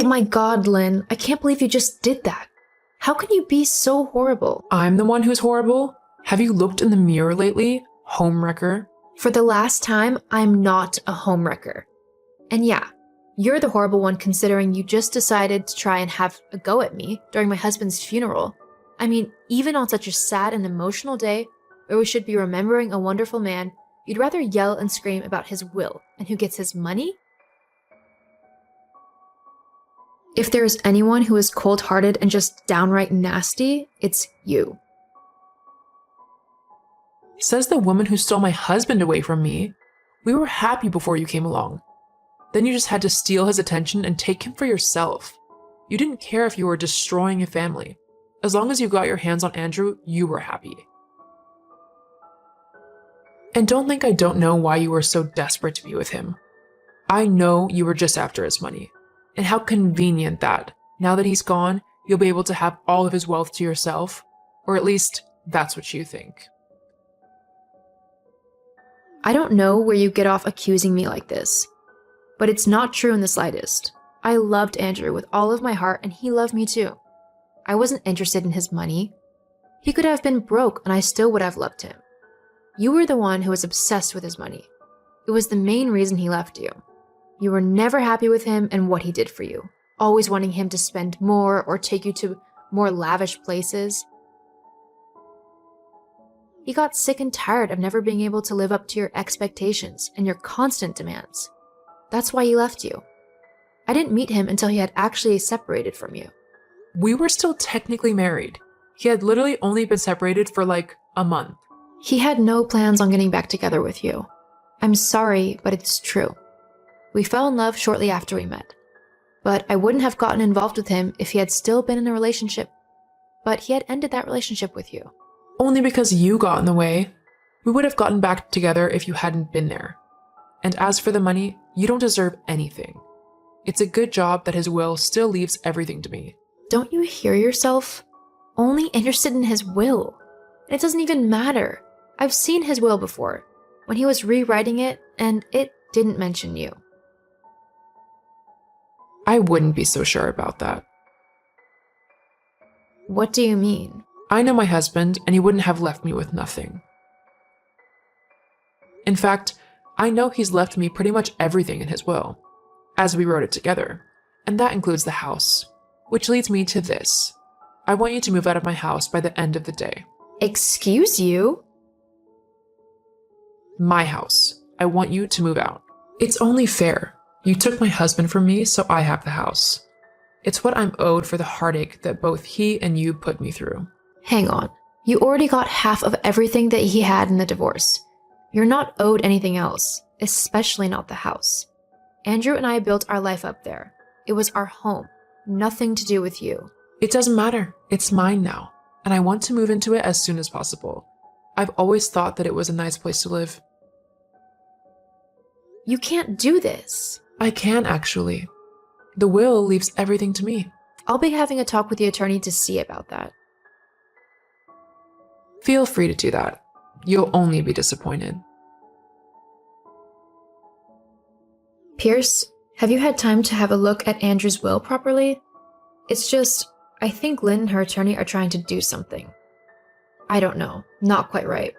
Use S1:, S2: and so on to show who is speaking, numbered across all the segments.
S1: my god, Lynn, I can't believe you just did that. How can you be so horrible?
S2: I'm the one who's horrible? Have you looked in the mirror lately, homewrecker?
S1: For the last time, I'm not a homewrecker. And yeah, you're the horrible one considering you just decided to try and have a go at me during my husband's funeral. I mean, even on such a sad and emotional day, where we should be remembering a wonderful man, you'd rather yell and scream about his will and who gets his money? If there is anyone who is cold-hearted and just downright nasty, it's you.
S2: Says the woman who stole my husband away from me. We were happy before you came along. Then you just had to steal his attention and take him for yourself. You didn't care if you were destroying a family. As long as you got your hands on Andrew, you were happy. And don't think I don't know why you were so desperate to be with him. I know you were just after his money. And how convenient that, now that he's gone, you'll be able to have all of his wealth to yourself. Or at least, that's what you think.
S1: I don't know where you get off accusing me like this, but it's not true in the slightest. I loved Andrew with all of my heart and he loved me too. I wasn't interested in his money. He could have been broke and I still would have loved him. You were the one who was obsessed with his money. It was the main reason he left you. You were never happy with him and what he did for you, always wanting him to spend more or take you to more lavish places. He got sick and tired of never being able to live up to your expectations and your constant demands. That's why he left you. I didn't meet him until he had actually separated from you.
S2: We were still technically married. He had literally only been separated for like a month.
S1: He had no plans on getting back together with you. I'm sorry, but it's true. We fell in love shortly after we met. But I wouldn't have gotten involved with him if he had still been in a relationship. But he had ended that relationship with you.
S2: Only because you got in the way. We would have gotten back together if you hadn't been there. And as for the money, you don't deserve anything. It's a good job that his will still leaves everything to me.
S1: Don't you hear yourself? Only interested in his will. It doesn't even matter. I've seen his will before, when he was rewriting it, and it didn't mention you.
S2: I wouldn't be so sure about that.
S1: What do you mean?
S2: I know my husband, and he wouldn't have left me with nothing. In fact, I know he's left me pretty much everything in his will, as we wrote it together, and that includes the house, which leads me to this. I want you to move out of my house by the end of the day.
S1: Excuse you?
S2: My house. I want you to move out. It's only fair. You took my husband from me, so I have the house. It's what I'm owed for the heartache that both he and you put me through.
S1: Hang on. You already got half of everything that he had in the divorce. You're not owed anything else, especially not the house. Andrew and I built our life up there. It was our home. Nothing to do with you.
S2: It doesn't matter. It's mine now, and I want to move into it as soon as possible. I've always thought that it was a nice place to live.
S1: You can't do this.
S2: I can, actually. The will leaves everything to me.
S1: I'll be having a talk with the attorney to see about that.
S2: Feel free to do that. You'll only be disappointed.
S1: Pierce, have you had time to have a look at Andrew's will properly? It's just, I think Lynn and her attorney are trying to do something. I don't know, not quite right.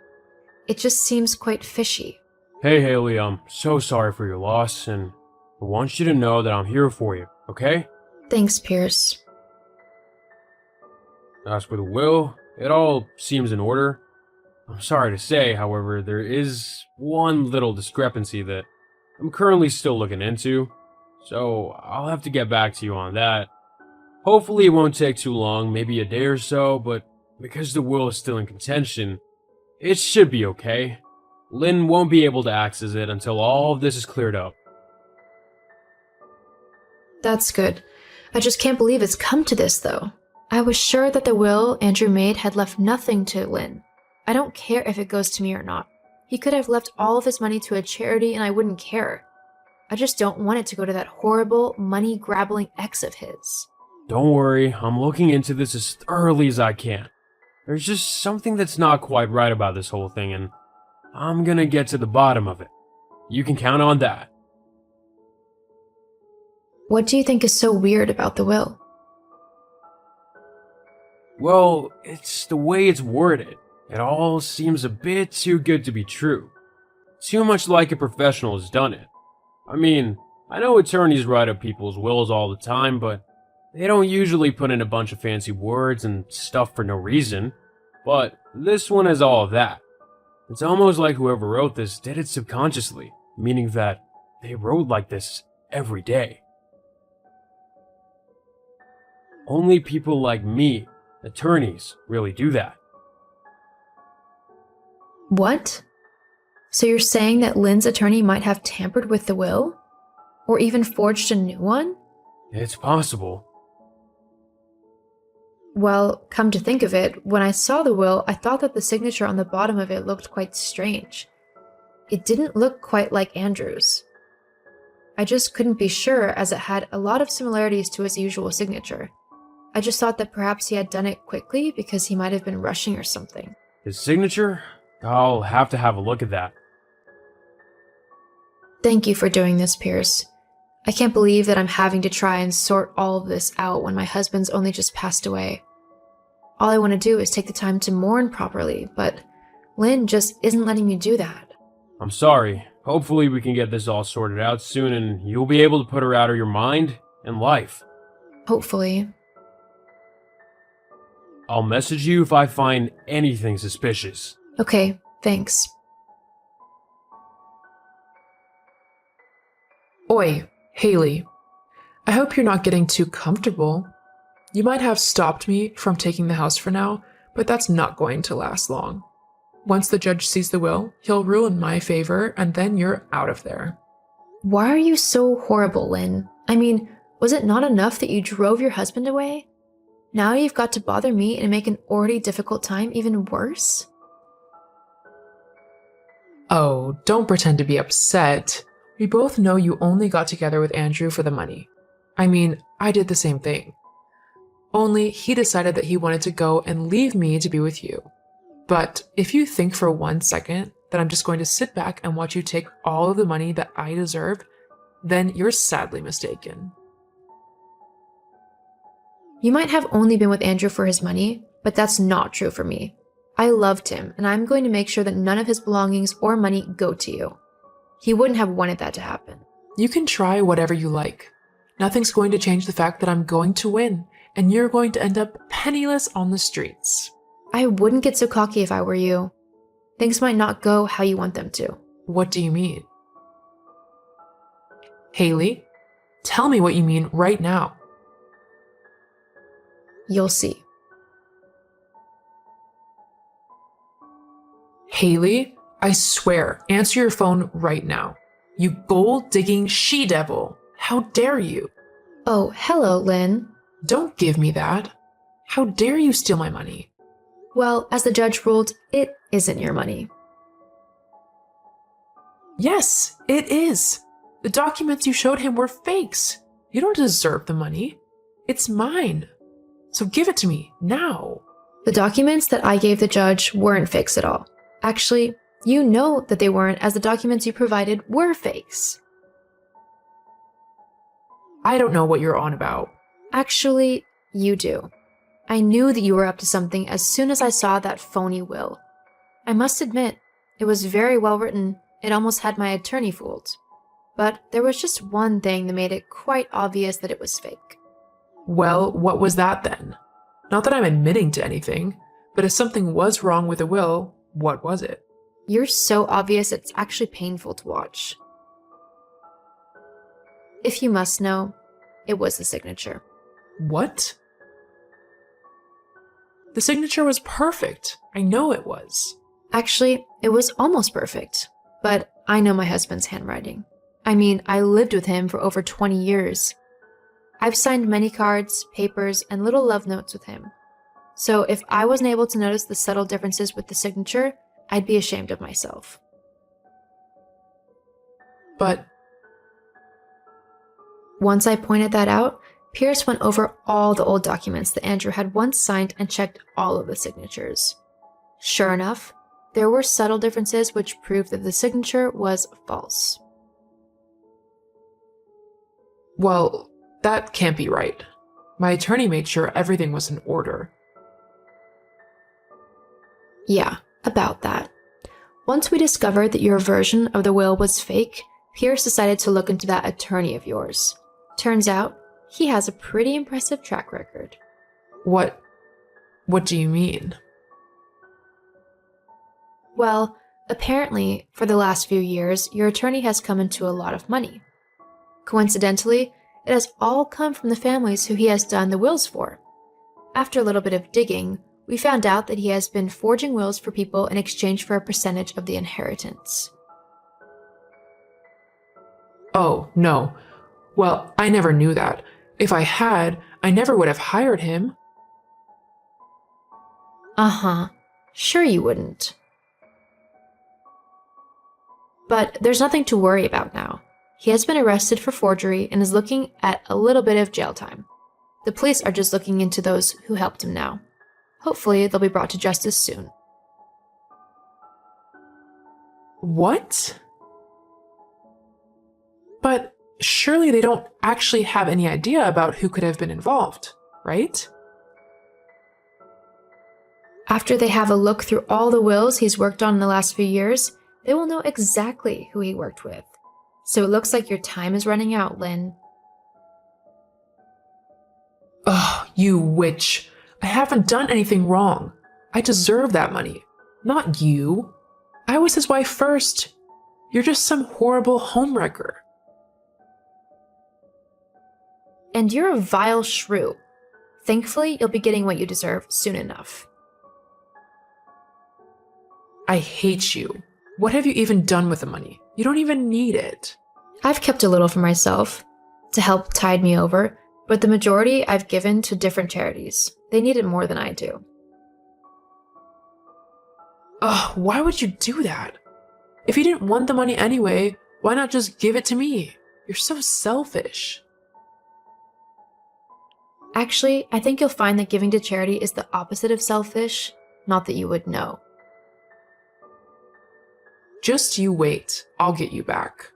S1: It just seems quite fishy.
S3: Hey Haley, I'm so sorry for your loss, and I want you to know that I'm here for you, okay?
S1: Thanks, Pierce.
S3: As for the will, it all seems in order. I'm sorry to say, however, there is one little discrepancy that I'm currently still looking into, so I'll have to get back to you on that. Hopefully it won't take too long, maybe a day or so, but because the will is still in contention, it should be okay. Lynn won't be able to access it until all of this is cleared up.
S1: That's good. I just can't believe it's come to this, though. I was sure that the will Andrew made had left nothing to Lynn. I don't care if it goes to me or not. He could have left all of his money to a charity and I wouldn't care. I just don't want it to go to that horrible, money-grabbling ex of his.
S3: Don't worry, I'm looking into this as thoroughly as I can. There's just something that's not quite right about this whole thing, and I'm gonna get to the bottom of it. You can count on that.
S1: What do you think is so weird about the will?
S3: Well, it's the way it's worded. It all seems a bit too good to be true. Too much like a professional has done it. I mean, I know attorneys write up people's wills all the time, but they don't usually put in a bunch of fancy words and stuff for no reason. But this one has all of that. It's almost like whoever wrote this did it subconsciously, meaning that they wrote like this every day. Only people like me, attorneys, really do that.
S1: What? So you're saying that Lynn's attorney might have tampered with the will? Or even forged a new one?
S3: It's possible.
S1: Well, come to think of it, when I saw the will, I thought that the signature on the bottom of it looked quite strange. It didn't look quite like Andrew's. I just couldn't be sure as it had a lot of similarities to his usual signature. I just thought that perhaps he had done it quickly because he might have been rushing or something.
S3: His signature? I'll have to have a look at that.
S1: Thank you for doing this, Pierce. I can't believe that I'm having to try and sort all of this out when my husband's only just passed away. All I want to do is take the time to mourn properly, but Lynn just isn't letting me do that.
S3: I'm sorry. Hopefully we can get this all sorted out soon and you'll be able to put her out of your mind and life.
S1: Hopefully.
S3: I'll message you if I find anything suspicious.
S1: Okay, thanks.
S2: Oi, Haley. I hope you're not getting too comfortable. You might have stopped me from taking the house for now, but that's not going to last long. Once the judge sees the will, he'll rule in my favor, and then you're out of there.
S1: Why are you so horrible, Lynn? I mean, was it not enough that you drove your husband away? Now you've got to bother me and make an already difficult time even worse?
S2: Oh, don't pretend to be upset. We both know you only got together with Andrew for the money. I mean, I did the same thing. Only he decided that he wanted to go and leave me to be with you. But if you think for 1 second that I'm just going to sit back and watch you take all of the money that I deserve, then you're sadly mistaken.
S1: You might have only been with Andrew for his money, but that's not true for me. I loved him, and I'm going to make sure that none of his belongings or money go to you. He wouldn't have wanted that to happen.
S2: You can try whatever you like. Nothing's going to change the fact that I'm going to win, and you're going to end up penniless on the streets.
S1: I wouldn't get so cocky if I were you. Things might not go how you want them to.
S2: What do you mean? Haley, tell me what you mean right now.
S1: You'll see.
S2: Haley, I swear, answer your phone right now. You gold-digging she-devil. How dare you?
S1: Oh, hello, Lynn.
S2: Don't give me that. How dare you steal my money?
S1: Well, as the judge ruled, it isn't your money.
S2: Yes, it is. The documents you showed him were fakes. You don't deserve the money. It's mine. So give it to me, now.
S1: The documents that I gave the judge weren't fakes at all. Actually, you know that they weren't, as the documents you provided were fakes.
S2: I don't know what you're on about.
S1: Actually, you do. I knew that you were up to something as soon as I saw that phony will. I must admit, it was very well written. It almost had my attorney fooled. But there was just one thing that made it quite obvious that it was fake.
S2: Well, what was that then? Not that I'm admitting to anything, but if something was wrong with the will, what was it?
S1: You're so obvious it's actually painful to watch. If you must know, it was the signature.
S2: What? The signature was perfect. I know it was.
S1: Actually, it was almost perfect. But I know my husband's handwriting. I mean, I lived with him for over 20 years. I've signed many cards, papers, and little love notes with him. So if I wasn't able to notice the subtle differences with the signature, I'd be ashamed of myself.
S2: But
S1: once I pointed that out, Pierce went over all the old documents that Andrew had once signed and checked all of the signatures. Sure enough, there were subtle differences which proved that the signature was false.
S2: well, That can't be right. My attorney made sure everything was in order.
S1: Yeah, about that. Once we discovered that your version of the will was fake, Pierce decided to look into that attorney of yours. Turns out, he has a pretty impressive track record.
S2: What do you mean?
S1: Well, apparently, for the last few years, your attorney has come into a lot of money. Coincidentally, it has all come from the families who he has done the wills for. After a little bit of digging, we found out that he has been forging wills for people in exchange for a percentage of the inheritance.
S2: Oh, no. Well, I never knew that. If I had, I never would have hired him.
S1: Uh-huh. Sure you wouldn't. But there's nothing to worry about now. He has been arrested for forgery and is looking at a little bit of jail time. The police are just looking into those who helped him now. Hopefully, they'll be brought to justice soon.
S2: What? But surely they don't actually have any idea about who could have been involved, right?
S1: After they have a look through all the wills he's worked on in the last few years, they will know exactly who he worked with. So it looks like your time is running out, Lynn.
S2: Ugh, you witch. I haven't done anything wrong. I deserve that money. Not you. I was his wife first. You're just some horrible homewrecker.
S1: And you're a vile shrew. Thankfully, you'll be getting what you deserve soon enough.
S2: I hate you. What have you even done with the money? You don't even need it.
S1: I've kept a little for myself to help tide me over, but the majority I've given to different charities. They need it more than I do.
S2: Ugh, why would you do that? If you didn't want the money anyway, why not just give it to me? You're so selfish.
S1: Actually, I think you'll find that giving to charity is the opposite of selfish, not that you would know.
S2: Just you wait. I'll get you back.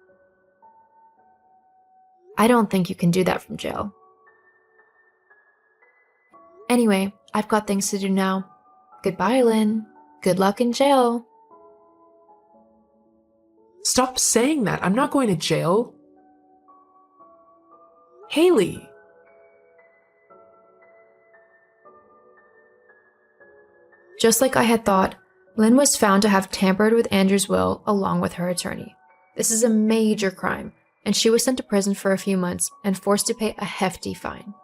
S1: I don't think you can do that from jail. Anyway, I've got things to do now. Goodbye, Lynn. Good luck in jail.
S2: Stop saying that. I'm not going to jail. Haley.
S1: Just like I had thought, Lynn was found to have tampered with Andrew's will along with her attorney. This is a major crime, and she was sent to prison for a few months and forced to pay a hefty fine.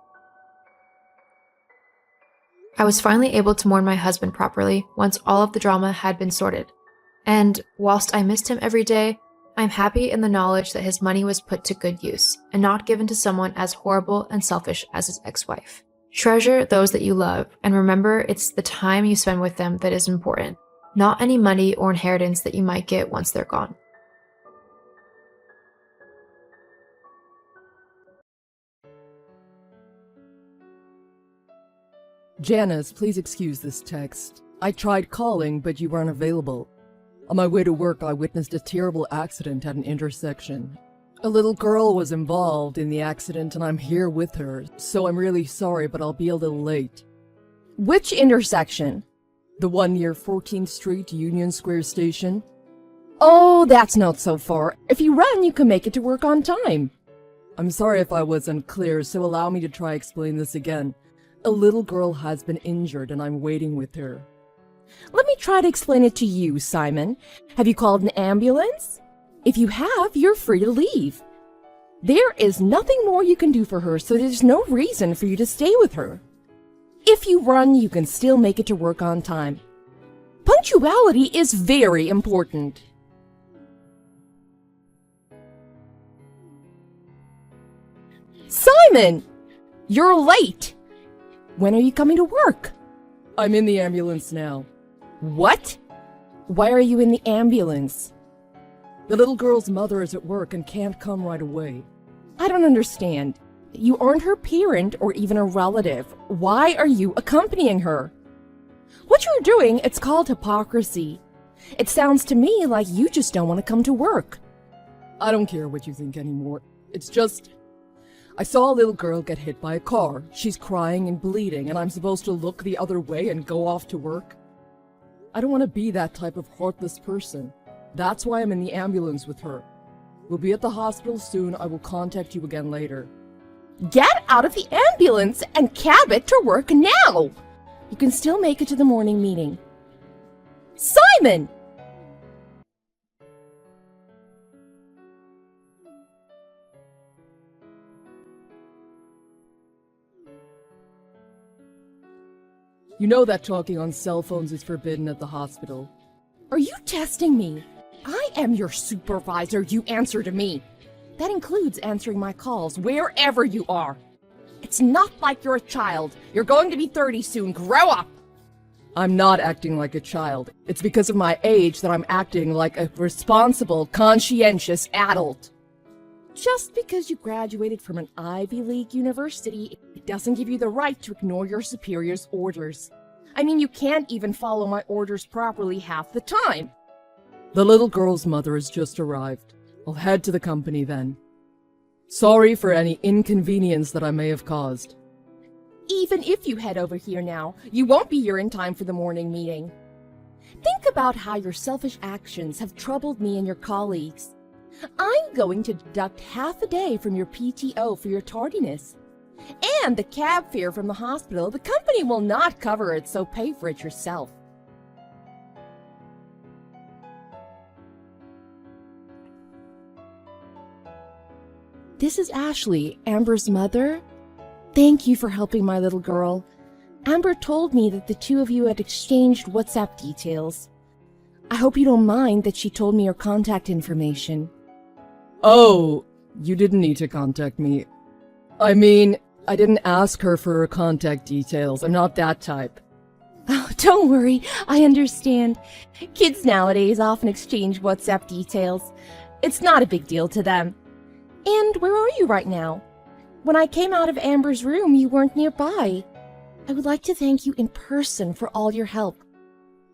S1: I was finally able to mourn my husband properly once all of the drama had been sorted. And whilst I missed him every day, I'm happy in the knowledge that his money was put to good use and not given to someone as horrible and selfish as his ex-wife. Treasure those that you love, and remember it's the time you spend with them that is important, not any money or inheritance that you might get once they're gone.
S4: Janice, please excuse this text. I tried calling, but you weren't available. On my way to work, I witnessed a terrible accident at an intersection. A little girl was involved in the accident, and I'm here with her, so I'm really sorry, but I'll be a little late.
S5: Which intersection?
S4: The one near 14th Street, Union Square Station.
S5: Oh, that's not so far. If you run, you can make it to work on time.
S4: I'm sorry if I was unclear, so allow me to try explain this again. A little girl has been injured, and I'm waiting with her.
S5: Let me try to explain it to you, Simon. Have you called an ambulance? If you have, you're free to leave. There is nothing more you can do for her, so there's no reason for you to stay with her. If you run, you can still make it to work on time. Punctuality is very important. Simon! You're late! When are you coming to work?
S4: I'm in the ambulance now.
S5: What? Why are you in the ambulance?
S4: The little girl's mother is at work and can't come right away.
S5: I don't understand. You aren't her parent or even a relative. Why are you accompanying her? What you're doing, it's called hypocrisy. It sounds to me like you just don't want to come to work.
S4: I don't care what you think anymore. It's just... I saw a little girl get hit by a car. She's crying and bleeding, and I'm supposed to look the other way and go off to work? I don't want to be that type of heartless person. That's why I'm in the ambulance with her. We'll be at the hospital soon. I will contact you again later.
S5: Get out of the ambulance and cab it to work now! You can still make it to the morning meeting. Simon!
S4: You know that talking on cell phones is forbidden at the hospital.
S5: Are you testing me? I am your supervisor. You answer to me. That includes answering my calls wherever you are. It's not like you're a child. You're going to be 30 soon. Grow up!
S4: I'm not acting like a child. It's because of my age that I'm acting like a responsible, conscientious adult.
S5: Just because you graduated from an Ivy League university, it doesn't give you the right to ignore your superior's orders. I mean, you can't even follow my orders properly half the time.
S4: The little girl's mother has just arrived. I'll head to the company then. Sorry for any inconvenience that I may have caused.
S5: Even if you head over here now, you won't be here in time for the morning meeting. Think about how your selfish actions have troubled me and your colleagues. I'm going to deduct half a day from your PTO for your tardiness. And the cab fare from the hospital, the company will not cover it, so pay for it yourself. This is Ashley, Amber's mother. Thank you for helping my little girl. Amber told me that the two of you had exchanged WhatsApp details. I hope you don't mind that she told me your contact information.
S4: Oh, you didn't need to contact me. I mean, I didn't ask her for her contact details. I'm not that type.
S5: Oh, don't worry, I understand. Kids nowadays often exchange WhatsApp details. It's not a big deal to them. And where are you right now? When I came out of Amber's room, you weren't nearby. I would like to thank you in person for all your help.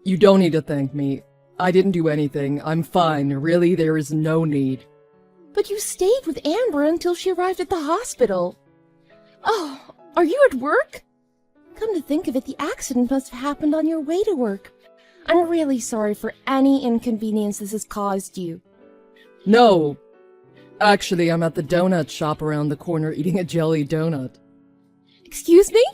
S4: You don't need to thank me. I didn't do anything. I'm fine. Really, there is no need.
S5: But you stayed with Amber until she arrived at the hospital. Oh, are you at work? Come to think of it, the accident must have happened on your way to work. I'm really sorry for any inconvenience this has caused you.
S4: No. Actually, I'm at the donut shop around the corner eating a jelly donut.
S5: Excuse me?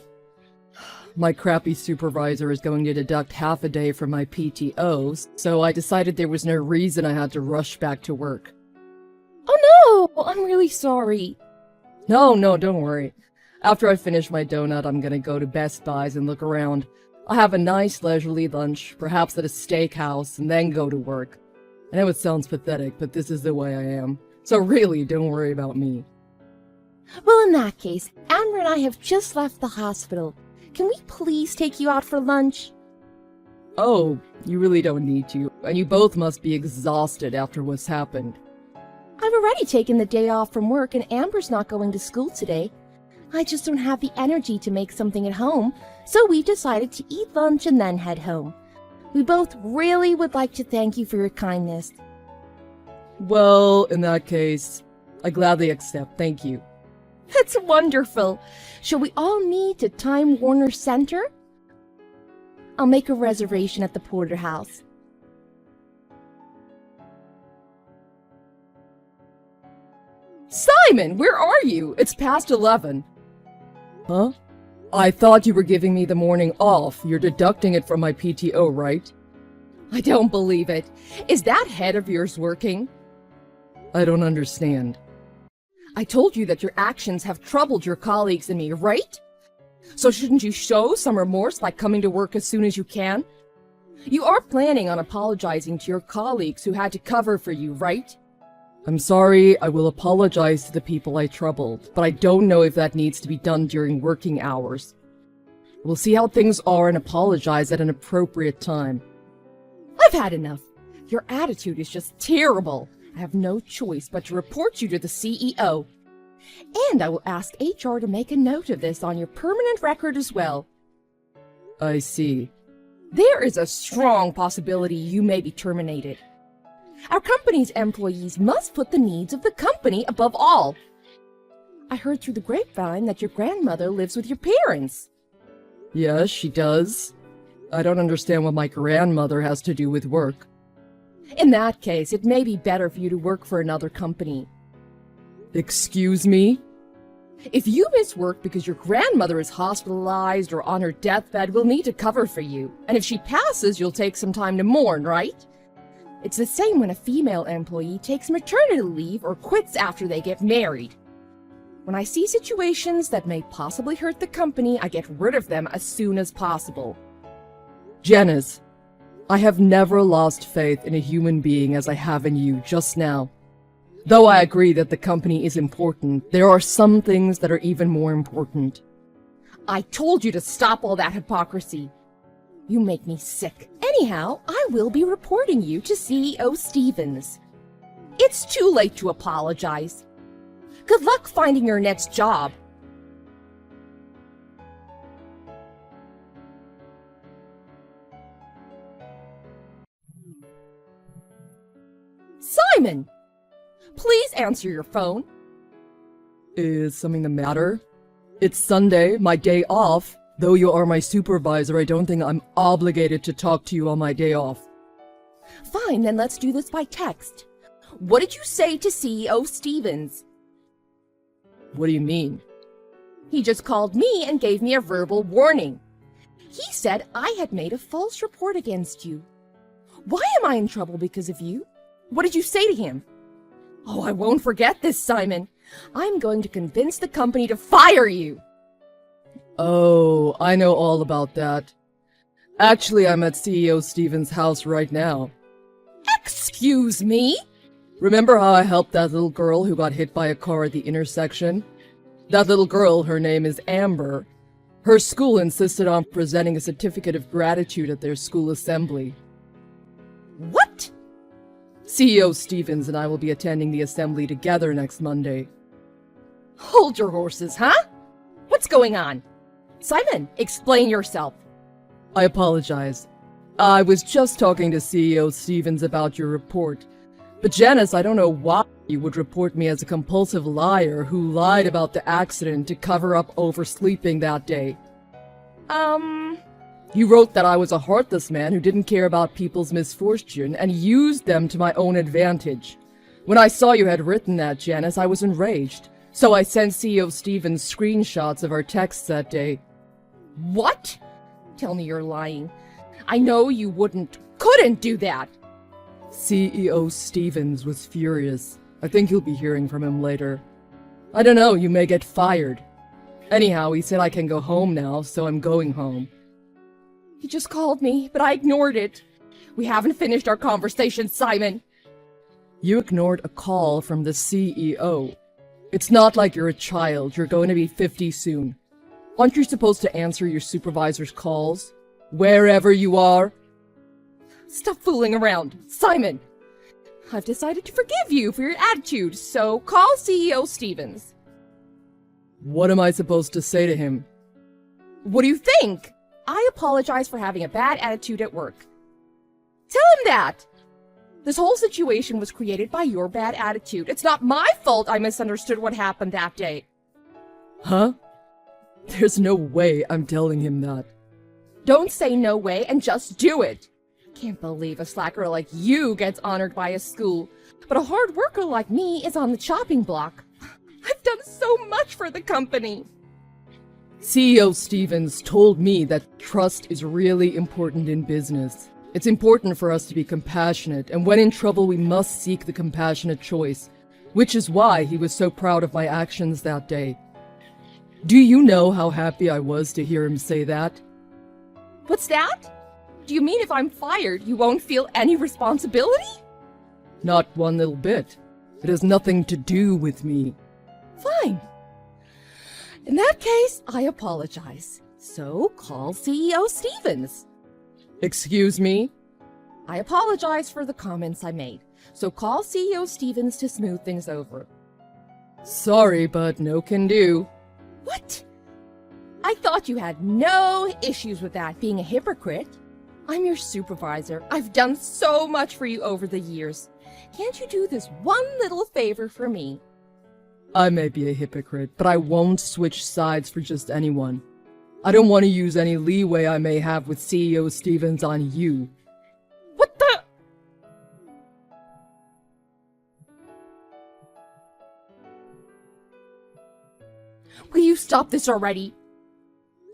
S4: My crappy supervisor is going to deduct half a day from my PTOs, so I decided there was no reason I had to rush back to work.
S5: Oh no, I'm really sorry.
S4: No, don't worry. After I finish my donut, I'm gonna go to Best Buy's and look around. I'll have a nice leisurely lunch, perhaps at a steakhouse, and then go to work. I know it sounds pathetic, but this is the way I am. So really, don't worry about me.
S5: Well, in that case, Amber and I have just left the hospital. Can we please take you out for lunch?
S4: Oh, you really don't need to, and you both must be exhausted after what's happened.
S5: I've already taken the day off from work and Amber's not going to school today. I just don't have the energy to make something at home, so we've decided to eat lunch and then head home. We both really would like to thank you for your kindness.
S4: Well, in that case, I gladly accept, thank you.
S5: That's wonderful. Shall we all meet at Time Warner Center? I'll make a reservation at the Porterhouse.
S4: Simon, where are you? It's past 11. Huh? I thought you were giving me the morning off. You're deducting it from my PTO, right?
S5: I don't believe it. Is that head of yours working?
S4: I don't understand.
S5: I told you that your actions have troubled your colleagues and me, right? So shouldn't you show some remorse by coming to work as soon as you can? You are planning on apologizing to your colleagues who had to cover for you, right?
S4: I'm sorry, I will apologize to the people I troubled, but I don't know if that needs to be done during working hours. We'll see how things are and apologize at an appropriate time.
S5: I've had enough. Your attitude is just terrible. I have no choice but to report you to the CEO. And I will ask HR to make a note of this on your permanent record as well.
S4: I see.
S5: There is a strong possibility you may be terminated. Our company's employees must put the needs of the company above all. I heard through the grapevine that your grandmother lives with your parents.
S4: Yes, she does. I don't understand what my grandmother has to do with work.
S5: In that case, it may be better for you to work for another company.
S4: Excuse me?
S5: If you miss work because your grandmother is hospitalized or on her deathbed, we'll need to cover for you. And if she passes, you'll take some time to mourn, right? It's the same when a female employee takes maternity leave or quits after they get married. When I see situations that may possibly hurt the company, I get rid of them as soon as possible.
S4: Janice, I have never lost faith in a human being as I have in you just now. Though I agree that the company is important, there are some things that are even more important.
S5: I told you to stop all that hypocrisy. You make me sick. Anyhow, I will be reporting you to CEO Stevens. It's too late to apologize. Good luck finding your next job. Simon! Please answer your phone.
S4: Is something the matter? It's Sunday, my day off. Though you are my supervisor, I don't think I'm obligated to talk to you on my day off.
S5: Fine, then let's do this by text. What did you say to CEO Stevens?
S4: What do you mean?
S5: He just called me and gave me a verbal warning. He said I had made a false report against you. Why am I in trouble because of you? What did you say to him? Oh, I won't forget this, Simon. I'm going to convince the company to fire you.
S4: Oh, I know all about that. Actually, I'm at CEO Stevens' house right now.
S5: Excuse me?
S4: Remember how I helped that little girl who got hit by a car at the intersection? That little girl, her name is Amber. Her school insisted on presenting a certificate of gratitude at their school assembly.
S5: What?
S4: CEO Stevens and I will be attending the assembly together next Monday.
S5: Hold your horses, huh? What's going on? Simon, explain yourself.
S4: I apologize. I was just talking to CEO Stevens about your report. But Janice, I don't know why you would report me as a compulsive liar who lied about the accident to cover up oversleeping that day. You wrote that I was a heartless man who didn't care about people's misfortune and used them to my own advantage. When I saw you had written that, Janice, I was enraged. So I sent CEO Stevens screenshots of our texts that day.
S5: What? Tell me you're lying. I know you couldn't do that.
S4: CEO Stevens was furious. I think you'll be hearing from him later. I don't know, you may get fired. Anyhow, he said I can go home now, so I'm going home.
S5: He just called me, but I ignored it. We haven't finished our conversation, Simon.
S4: You ignored a call from the CEO. It's not like you're a child. You're going to be 50 soon. Aren't you supposed to answer your supervisor's calls? Wherever you are?
S5: Stop fooling around, Simon. I've decided to forgive you for your attitude, so call CEO Stevens.
S4: What am I supposed to say to him?
S5: What do you think? I apologize for having a bad attitude at work. Tell him that. This whole situation was created by your bad attitude. It's not my fault I misunderstood what happened that day.
S4: Huh? There's no way I'm telling him that.
S5: Don't say no way and just do it. Can't believe a slacker like you gets honored by a school, but a hard worker like me is on the chopping block. I've done so much for the company.
S4: CEO Stevens told me that trust is really important in business. It's important for us to be compassionate, and when in trouble we must seek the compassionate choice, which is why he was so proud of my actions that day. Do you know how happy I was to hear him say that?
S5: What's that? Do you mean if I'm fired, you won't feel any responsibility?
S4: Not one little bit. It has nothing to do with me.
S5: Fine. In that case, I apologize. So call CEO Stevens.
S4: Excuse me?
S5: I apologize for the comments I made. So call CEO Stevens to smooth things over.
S4: Sorry, but no can do.
S5: What? I thought you had no issues with that being a hypocrite. I'm your supervisor. I've done so much for you over the years. Can't you do this one little favor for me?
S4: I may be a hypocrite, but I won't switch sides for just anyone. I don't want to use any leeway I may have with CEO Stevens on you.
S5: What the? Will you stop this already?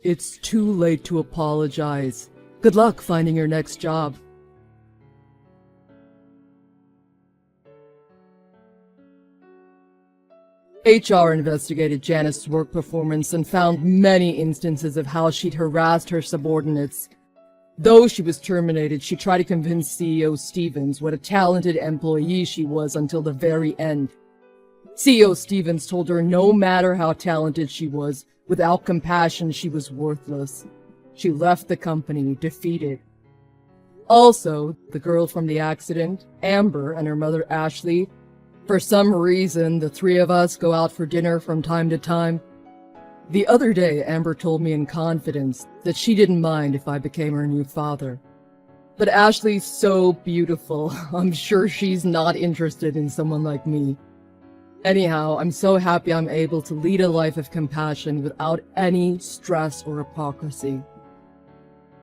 S4: It's too late to apologize. Good luck finding your next job. HR investigated Janice's work performance and found many instances of how she'd harassed her subordinates. Though she was terminated, she tried to convince CEO Stevens what a talented employee she was until the very end. CEO Stevens told her no matter how talented she was, without compassion she was worthless. She left the company defeated. Also, the girl from the accident, Amber, and her mother Ashley, for some reason, the three of us go out for dinner from time to time. The other day, Amber told me in confidence that she didn't mind if I became her new father. But Ashley's so beautiful, I'm sure she's not interested in someone like me. Anyhow, I'm so happy I'm able to lead a life of compassion without any stress or hypocrisy.